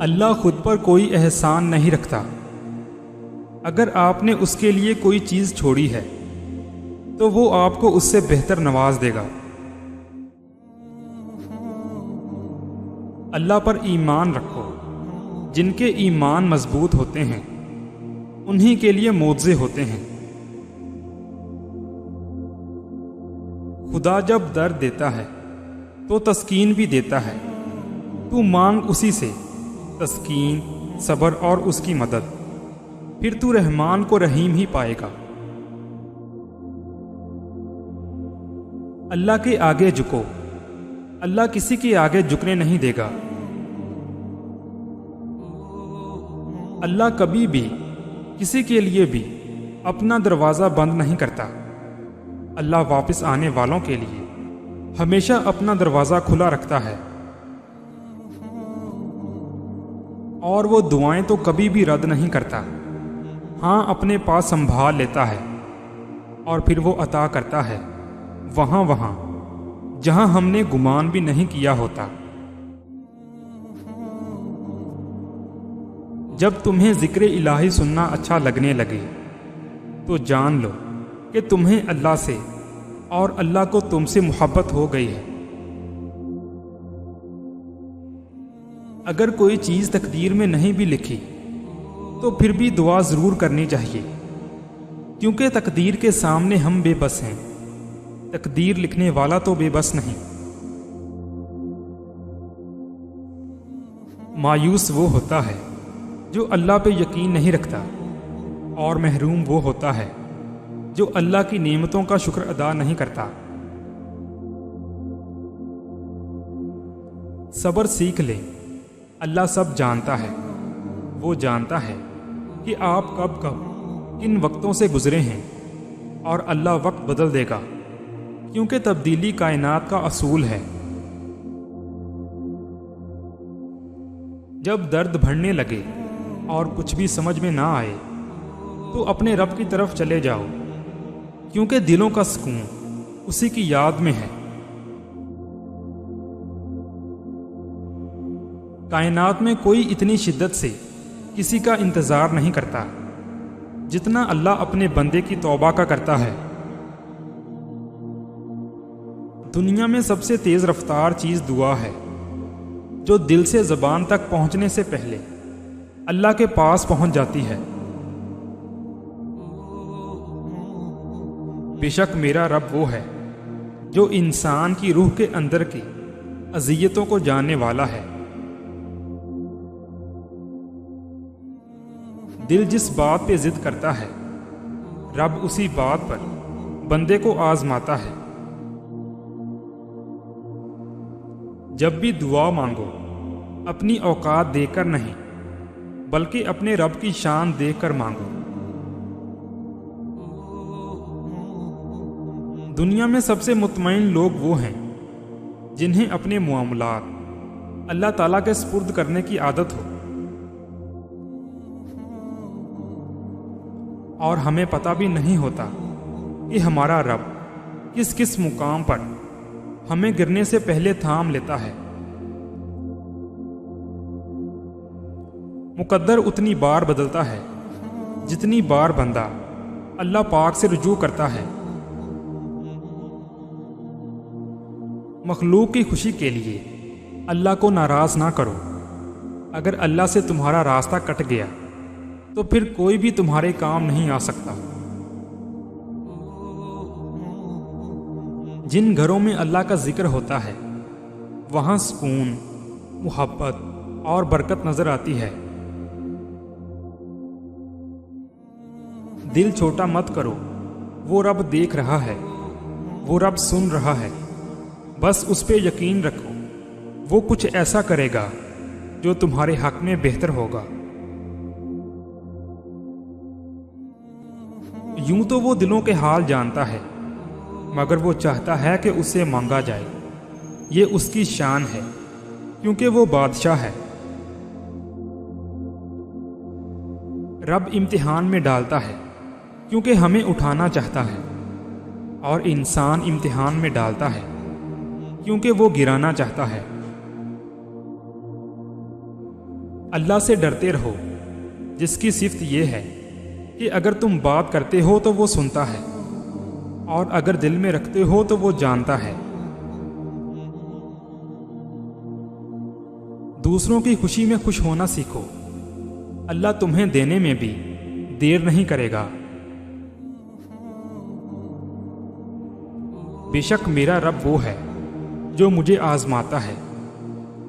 اللہ خود پر کوئی احسان نہیں رکھتا۔ اگر آپ نے اس کے لیے کوئی چیز چھوڑی ہے تو وہ آپ کو اس سے بہتر نواز دے گا۔ اللہ پر ایمان رکھو۔ جن کے ایمان مضبوط ہوتے ہیں انہی کے لیے معجزے ہوتے ہیں۔ خدا جب درد دیتا ہے تو تسکین بھی دیتا ہے۔ تو مانگ اسی سے تسکین، صبر اور اس کی مدد، پھر تو رحمان کو رحیم ہی پائے گا۔ اللہ کے آگے جھکو، اللہ کسی کے آگے جھکنے نہیں دے گا۔ اللہ کبھی بھی کسی کے لیے بھی اپنا دروازہ بند نہیں کرتا۔ اللہ واپس آنے والوں کے لیے ہمیشہ اپنا دروازہ کھلا رکھتا ہے، اور وہ دعائیں تو کبھی بھی رد نہیں کرتا۔ ہاں، اپنے پاس سنبھال لیتا ہے اور پھر وہ عطا کرتا ہے وہاں جہاں ہم نے گمان بھی نہیں کیا ہوتا۔ جب تمہیں ذکر الہی سننا اچھا لگنے لگے تو جان لو کہ تمہیں اللہ سے اور اللہ کو تم سے محبت ہو گئی ہے۔ اگر کوئی چیز تقدیر میں نہیں بھی لکھی تو پھر بھی دعا ضرور کرنی چاہیے، کیونکہ تقدیر کے سامنے ہم بے بس ہیں، تقدیر لکھنے والا تو بے بس نہیں۔ مایوس وہ ہوتا ہے جو اللہ پہ یقین نہیں رکھتا، اور محروم وہ ہوتا ہے جو اللہ کی نعمتوں کا شکر ادا نہیں کرتا۔ صبر سیکھ لیں، اللہ سب جانتا ہے۔ وہ جانتا ہے کہ آپ کب کن وقتوں سے گزرے ہیں، اور اللہ وقت بدل دے گا، کیونکہ تبدیلی کائنات کا اصول ہے۔ جب درد بڑھنے لگے اور کچھ بھی سمجھ میں نہ آئے تو اپنے رب کی طرف چلے جاؤ، کیونکہ دلوں کا سکون اسی کی یاد میں ہے۔ کائنات میں کوئی اتنی شدت سے کسی کا انتظار نہیں کرتا جتنا اللہ اپنے بندے کی توبہ کا کرتا ہے۔ دنیا میں سب سے تیز رفتار چیز دعا ہے، جو دل سے زبان تک پہنچنے سے پہلے اللہ کے پاس پہنچ جاتی ہے۔ بے شک میرا رب وہ ہے جو انسان کی روح کے اندر کی اذیتوں کو جاننے والا ہے۔ دل جس بات پہ ضد کرتا ہے رب اسی بات پر بندے کو آزماتا ہے۔ جب بھی دعا مانگو اپنی اوقات دیکھ کر نہیں، بلکہ اپنے رب کی شان دیکھ کر مانگو۔ دنیا میں سب سے مطمئن لوگ وہ ہیں جنہیں اپنے معاملات اللہ تعالیٰ کے سپرد کرنے کی عادت ہو۔ اور ہمیں پتہ بھی نہیں ہوتا کہ ہمارا رب کس کس مقام پر ہمیں گرنے سے پہلے تھام لیتا ہے۔ مقدر اتنی بار بدلتا ہے جتنی بار بندہ اللہ پاک سے رجوع کرتا ہے۔ مخلوق کی خوشی کے لیے اللہ کو ناراض نہ کرو۔ اگر اللہ سے تمہارا راستہ کٹ گیا تو پھر کوئی بھی تمہارے کام نہیں آ سکتا۔ جن گھروں میں اللہ کا ذکر ہوتا ہے وہاں سکون، محبت اور برکت نظر آتی ہے۔ دل چھوٹا مت کرو، وہ رب دیکھ رہا ہے، وہ رب سن رہا ہے۔ بس اس پہ یقین رکھو، وہ کچھ ایسا کرے گا جو تمہارے حق میں بہتر ہوگا۔ یوں تو وہ دلوں کے حال جانتا ہے، مگر وہ چاہتا ہے کہ اس سے مانگا جائے۔ یہ اس کی شان ہے، کیونکہ وہ بادشاہ ہے۔ رب امتحان میں ڈالتا ہے کیونکہ ہمیں اٹھانا چاہتا ہے، اور انسان امتحان میں ڈالتا ہے کیونکہ وہ گرانا چاہتا ہے۔ اللہ سے ڈرتے رہو جس کی صفت یہ ہے کہ اگر تم بات کرتے ہو تو وہ سنتا ہے، اور اگر دل میں رکھتے ہو تو وہ جانتا ہے۔ دوسروں کی خوشی میں خوش ہونا سیکھو، اللہ تمہیں دینے میں بھی دیر نہیں کرے گا۔ بے شک میرا رب وہ ہے جو مجھے آزماتا ہے،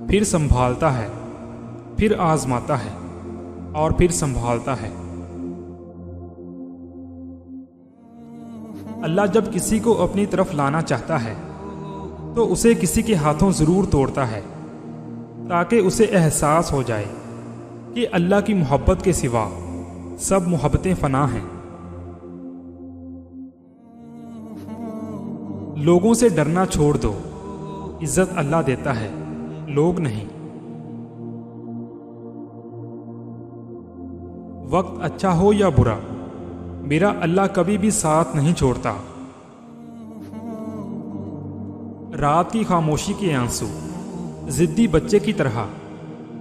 پھر سنبھالتا ہے، پھر آزماتا ہے اور پھر سنبھالتا ہے۔ اللہ جب کسی کو اپنی طرف لانا چاہتا ہے تو اسے کسی کے ہاتھوں ضرور توڑتا ہے، تاکہ اسے احساس ہو جائے کہ اللہ کی محبت کے سوا سب محبتیں فنا ہیں۔ لوگوں سے ڈرنا چھوڑ دو، عزت اللہ دیتا ہے، لوگ نہیں۔ وقت اچھا ہو یا برا، میرا اللہ کبھی بھی ساتھ نہیں چھوڑتا۔ رات کی خاموشی کے آنسو ضدی بچے کی طرح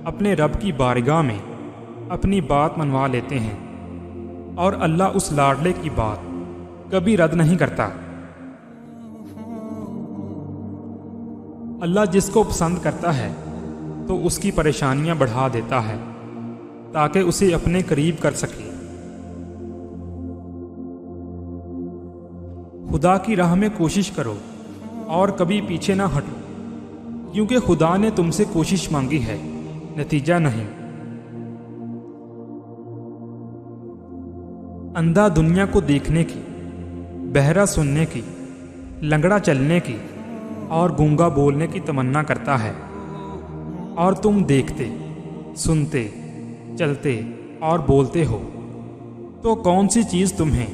اپنے رب کی بارگاہ میں اپنی بات منوا لیتے ہیں، اور اللہ اس لاڈلے کی بات کبھی رد نہیں کرتا۔ اللہ جس کو پسند کرتا ہے تو اس کی پریشانیاں بڑھا دیتا ہے تاکہ اسے اپنے قریب کر سکے۔ خدا کی راہ میں کوشش کرو اور کبھی پیچھے نہ ہٹو، کیونکہ خدا نے تم سے کوشش مانگی ہے، نتیجہ نہیں۔ اندھا دنیا کو دیکھنے کی، بہرا سننے کی، لنگڑا چلنے کی اور گونگا بولنے کی تمنا کرتا ہے، اور تم دیکھتے، سنتے، چلتے اور بولتے ہو، تو کون سی چیز تمہیں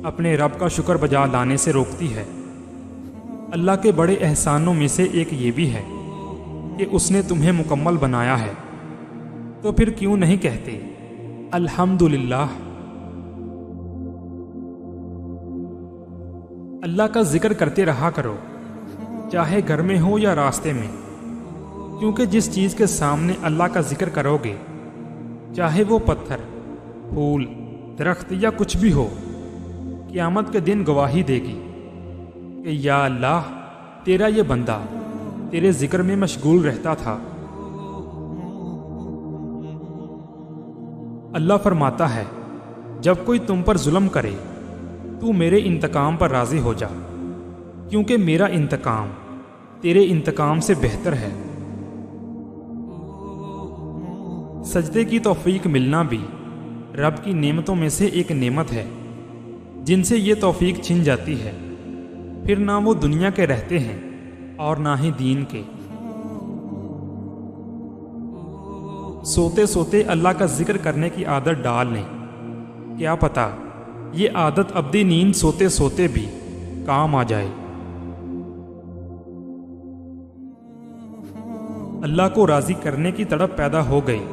اپنے رب کا شکر بجا لانے سے روکتی ہے؟ اللہ کے بڑے احسانوں میں سے ایک یہ بھی ہے کہ اس نے تمہیں مکمل بنایا ہے، تو پھر کیوں نہیں کہتے الحمدللہ۔ اللہ کا ذکر کرتے رہا کرو، چاہے گھر میں ہو یا راستے میں، کیونکہ جس چیز کے سامنے اللہ کا ذکر کرو گے، چاہے وہ پتھر، پھول، درخت یا کچھ بھی ہو، قیامت کے دن گواہی دے گی کہ یا اللہ، تیرا یہ بندہ تیرے ذکر میں مشغول رہتا تھا۔ اللہ فرماتا ہے، جب کوئی تم پر ظلم کرے تو میرے انتقام پر راضی ہو جا، کیونکہ میرا انتقام تیرے انتقام سے بہتر ہے۔ سجدے کی توفیق ملنا بھی رب کی نعمتوں میں سے ایک نعمت ہے، جن سے یہ توفیق چھن جاتی ہے، پھر نہ وہ دنیا کے رہتے ہیں اور نہ ہی دین کے۔ سوتے سوتے اللہ کا ذکر کرنے کی عادت ڈال لیں، کیا پتہ یہ عادت ابدی نیند سوتے سوتے بھی کام آ جائے۔ اللہ کو راضی کرنے کی تڑپ پیدا ہو گئی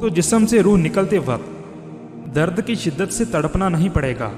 تو جسم سے روح نکلتے وقت درد کی شدت سے تڑپنا نہیں پڑے گا۔